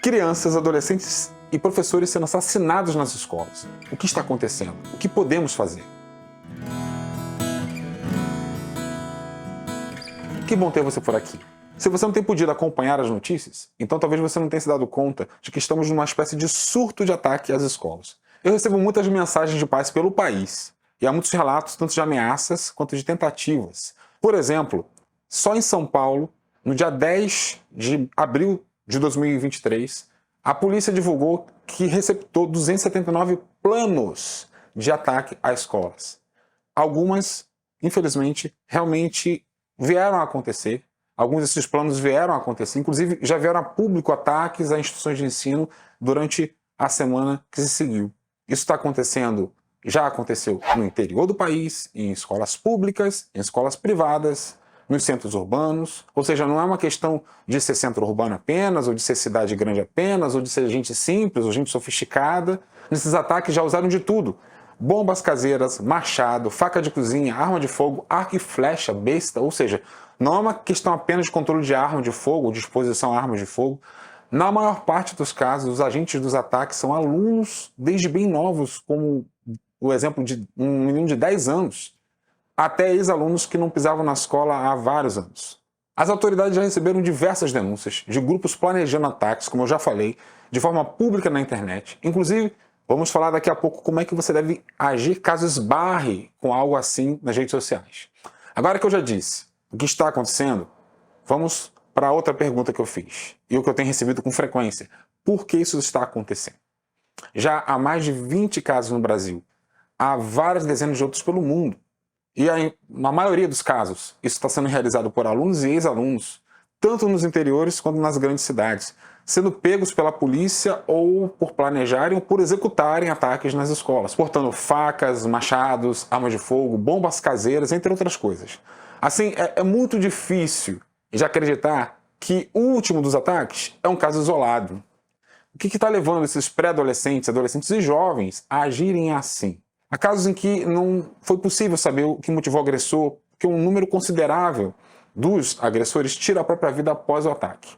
Crianças, adolescentes e professores sendo assassinados nas escolas. O que está acontecendo? O que podemos fazer? Que bom ter você por aqui. Se você não tem podido acompanhar as notícias, então talvez você não tenha se dado conta de que estamos numa espécie de surto de ataque às escolas. Eu recebo muitas mensagens de pais pelo país, e há muitos relatos tanto de ameaças quanto de tentativas. Por exemplo, só em São Paulo, no dia 10 de abril de 2023, a polícia divulgou que receptou 279 planos de ataque a escolas. Algumas, infelizmente, realmente vieram a acontecer. Alguns desses planos vieram a acontecer. Inclusive, já vieram a público ataques a instituições de ensino durante a semana que se seguiu. Isso está acontecendo, já aconteceu no interior do país, em escolas públicas, em escolas privadas, nos centros urbanos. Ou seja, não é uma questão de ser centro urbano apenas, ou de ser cidade grande apenas, ou de ser gente simples, ou gente sofisticada. Nesses ataques já usaram de tudo. Bombas caseiras, machado, faca de cozinha, arma de fogo, arco e flecha, besta, ou seja, não é uma questão apenas de controle de arma de fogo ou de exposição a armas de fogo. Na maior parte dos casos, os agentes dos ataques são alunos desde bem novos, como o exemplo de um menino de 10 anos, até ex-alunos que não pisavam na escola há vários anos. As autoridades já receberam diversas denúncias de grupos planejando ataques, como eu já falei, de forma pública na internet. Inclusive, vamos falar daqui a pouco como é que você deve agir caso esbarre com algo assim nas redes sociais. Agora que eu já disse o que está acontecendo, vamos para outra pergunta que eu fiz, e o que eu tenho recebido com frequência. Por que isso está acontecendo? Já há mais de 20 casos no Brasil, há várias dezenas de outros pelo mundo. E na maioria dos casos, isso está sendo realizado por alunos e ex-alunos, tanto nos interiores quanto nas grandes cidades, sendo pegos pela polícia ou por planejarem ou por executarem ataques nas escolas, portando facas, machados, armas de fogo, bombas caseiras, entre outras coisas. Assim, é muito difícil de acreditar que o último dos ataques é um caso isolado. O que está levando esses pré-adolescentes, adolescentes e jovens a agirem assim? Há casos em que não foi possível saber o que motivou o agressor, porque um número considerável dos agressores tira a própria vida após o ataque.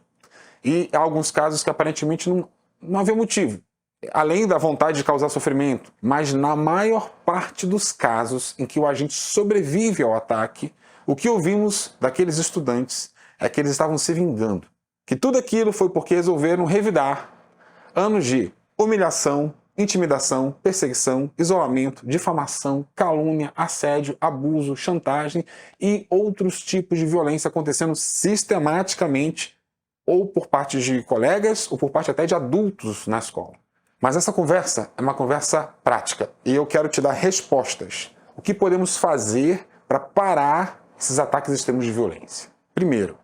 E há alguns casos que aparentemente não havia motivo, além da vontade de causar sofrimento. Mas na maior parte dos casos em que o agente sobrevive ao ataque, o que ouvimos daqueles estudantes é que eles estavam se vingando. Que tudo aquilo foi porque resolveram revidar anos de humilhação, intimidação, perseguição, isolamento, difamação, calúnia, assédio, abuso, chantagem e outros tipos de violência acontecendo sistematicamente ou por parte de colegas ou por parte até de adultos na escola. Mas essa conversa é uma conversa prática e eu quero te dar respostas. O que podemos fazer para parar esses ataques extremos de violência? Primeiro,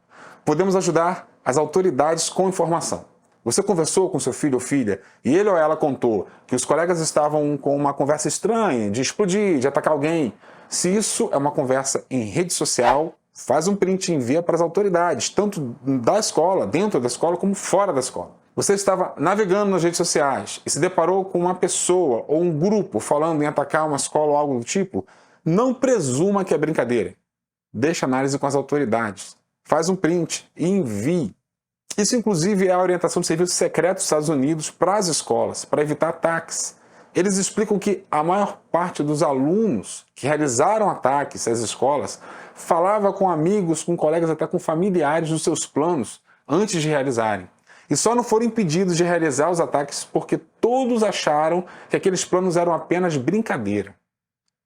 podemos ajudar as autoridades com informação. Você conversou com seu filho ou filha e ele ou ela contou que os colegas estavam com uma conversa estranha, de explodir, de atacar alguém. Se isso é uma conversa em rede social, faz um print e envia para as autoridades, tanto da escola, dentro da escola, como fora da escola. Você estava navegando nas redes sociais e se deparou com uma pessoa ou um grupo falando em atacar uma escola ou algo do tipo, não presuma que é brincadeira. Deixa análise com as autoridades. Faz um print e envie. Isso, inclusive, é a orientação do Serviço Secreto dos Estados Unidos para as escolas, para evitar ataques. Eles explicam que a maior parte dos alunos que realizaram ataques às escolas falava com amigos, com colegas, até com familiares dos seus planos antes de realizarem. E só não foram impedidos de realizar os ataques porque todos acharam que aqueles planos eram apenas brincadeira.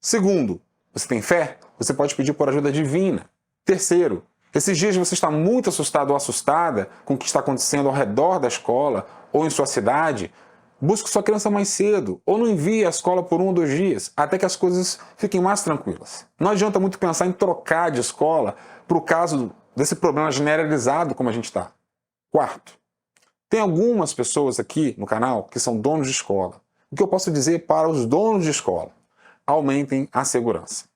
Segundo, você tem fé? Você pode pedir por ajuda divina. Terceiro, esses dias você está muito assustado ou assustada com o que está acontecendo ao redor da escola ou em sua cidade, busque sua criança mais cedo ou não envie a escola por 1 ou 2 dias, até que as coisas fiquem mais tranquilas. Não adianta muito pensar em trocar de escola para o caso desse problema generalizado como a gente está. Quarto, tem algumas pessoas aqui no canal que são donos de escola. O que eu posso dizer para os donos de escola? Aumentem a segurança.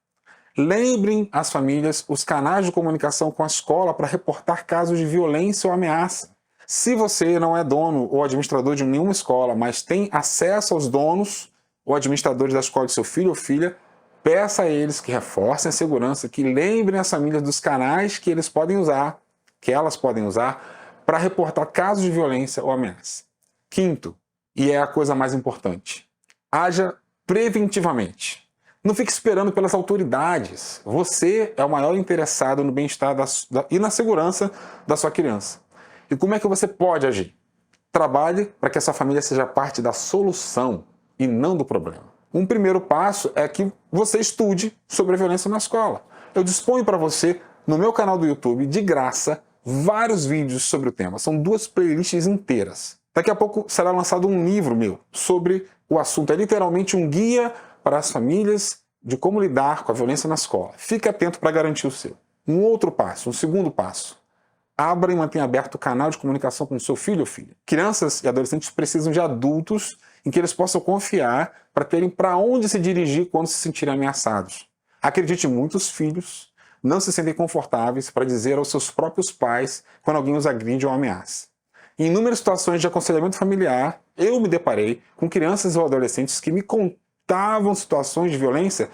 Lembrem as famílias os canais de comunicação com a escola para reportar casos de violência ou ameaça. Se você não é dono ou administrador de nenhuma escola, mas tem acesso aos donos ou administradores da escola de seu filho ou filha, peça a eles que reforcem a segurança, que lembrem as famílias dos canais que eles podem usar, que elas podem usar, para reportar casos de violência ou ameaça. Quinto, e é a coisa mais importante, haja preventivamente. Não fique esperando pelas autoridades. Você é o maior interessado no bem-estar e na segurança da sua criança. E como é que você pode agir? Trabalhe para que a sua família seja parte da solução e não do problema. Um primeiro passo é que você estude sobre a violência na escola. Eu disponho para você, no meu canal do YouTube, de graça, vários vídeos sobre o tema. São 2 playlists inteiras. Daqui a pouco será lançado um livro meu sobre o assunto. É literalmente um guia para as famílias de como lidar com a violência na escola. Fique atento para garantir o seu. Um outro passo, um segundo passo. Abra e mantenha aberto o canal de comunicação com seu filho ou filha. Crianças e adolescentes precisam de adultos em que eles possam confiar para terem para onde se dirigir quando se sentirem ameaçados. Acredite, muitos filhos não se sentem confortáveis para dizer aos seus próprios pais quando alguém os agride ou ameaça. Em inúmeras situações de aconselhamento familiar, eu me deparei com crianças ou adolescentes que me contavam situações de violência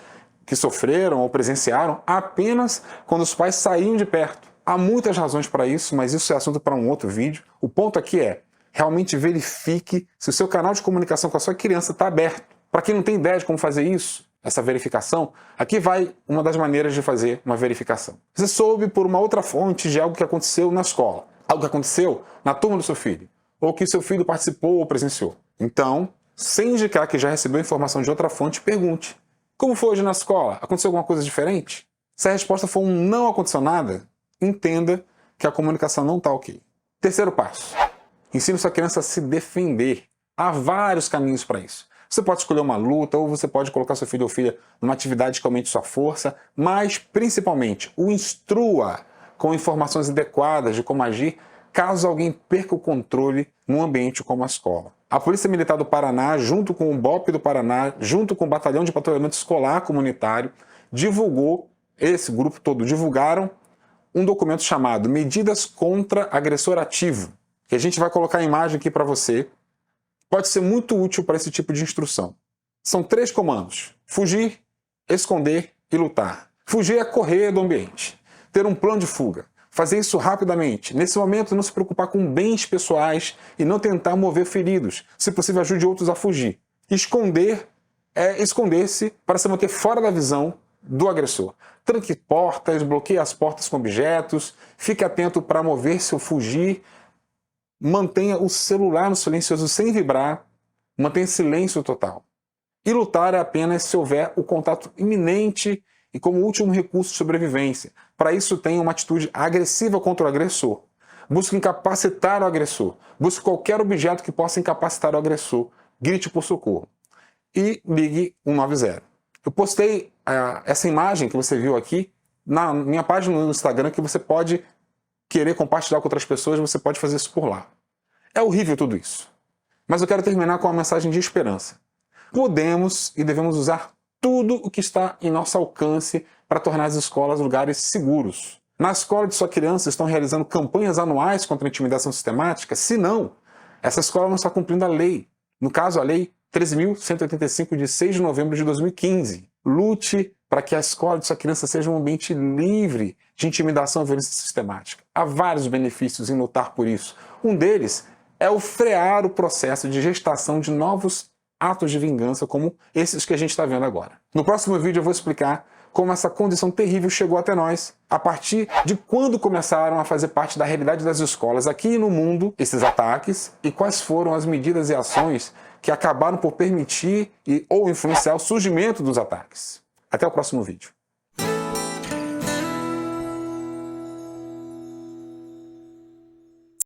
que sofreram ou presenciaram apenas quando os pais saíam de perto. Há muitas razões para isso, mas isso é assunto para um outro vídeo. O ponto aqui é, realmente verifique se o seu canal de comunicação com a sua criança está aberto. Para quem não tem ideia de como fazer isso, essa verificação, aqui vai uma das maneiras de fazer uma verificação. Você soube por uma outra fonte de algo que aconteceu na escola, algo que aconteceu na turma do seu filho, ou que seu filho participou ou presenciou. Então, sem indicar que já recebeu informação de outra fonte, pergunte: como foi hoje na escola? Aconteceu alguma coisa diferente? Se a resposta for um não aconteceu nada, entenda que a comunicação não está ok. Terceiro passo. Ensine sua criança a se defender. Há vários caminhos para isso. Você pode escolher uma luta ou você pode colocar seu filho ou filha numa atividade que aumente sua força, mas, principalmente, o instrua com informações adequadas de como agir caso alguém perca o controle num ambiente como a escola. A Polícia Militar do Paraná, junto com o BOP do Paraná, junto com o Batalhão de Patrulhamento Escolar Comunitário, esse grupo todo divulgaram um documento chamado Medidas contra Agressor Ativo, que a gente vai colocar a imagem aqui para você. Pode ser muito útil para esse tipo de instrução. São 3 comandos: fugir, esconder e lutar. Fugir é correr do ambiente, ter um plano de fuga, fazer isso rapidamente. Nesse momento, não se preocupar com bens pessoais e não tentar mover feridos. Se possível, ajude outros a fugir. Esconder é esconder-se para se manter fora da visão do agressor. Tranque portas, bloqueie as portas com objetos, fique atento para mover-se ou fugir, mantenha o celular no silencioso sem vibrar, mantenha silêncio total. E lutar é apenas se houver o contato iminente e como último recurso de sobrevivência. Para isso, tenha uma atitude agressiva contra o agressor. Busque incapacitar o agressor. Busque qualquer objeto que possa incapacitar o agressor. Grite por socorro. E ligue 190. Eu postei essa imagem que você viu aqui na minha página no Instagram, que você pode querer compartilhar com outras pessoas, você pode fazer isso por lá. É horrível tudo isso. Mas eu quero terminar com uma mensagem de esperança. Podemos e devemos usar tudo o que está em nosso alcance para tornar as escolas lugares seguros. Na escola de sua criança estão realizando campanhas anuais contra a intimidação sistemática? Se não, essa escola não está cumprindo a lei. No caso, a Lei 13.185, de 6 de novembro de 2015. Lute para que a escola de sua criança seja um ambiente livre de intimidação e violência sistemática. Há vários benefícios em lutar por isso. Um deles é o frear o processo de gestação de novos atos de vingança como esses que a gente está vendo agora. No próximo vídeo eu vou explicar como essa condição terrível chegou até nós, a partir de quando começaram a fazer parte da realidade das escolas aqui no mundo, esses ataques, e quais foram as medidas e ações que acabaram por permitir ou influenciar o surgimento dos ataques. Até o próximo vídeo.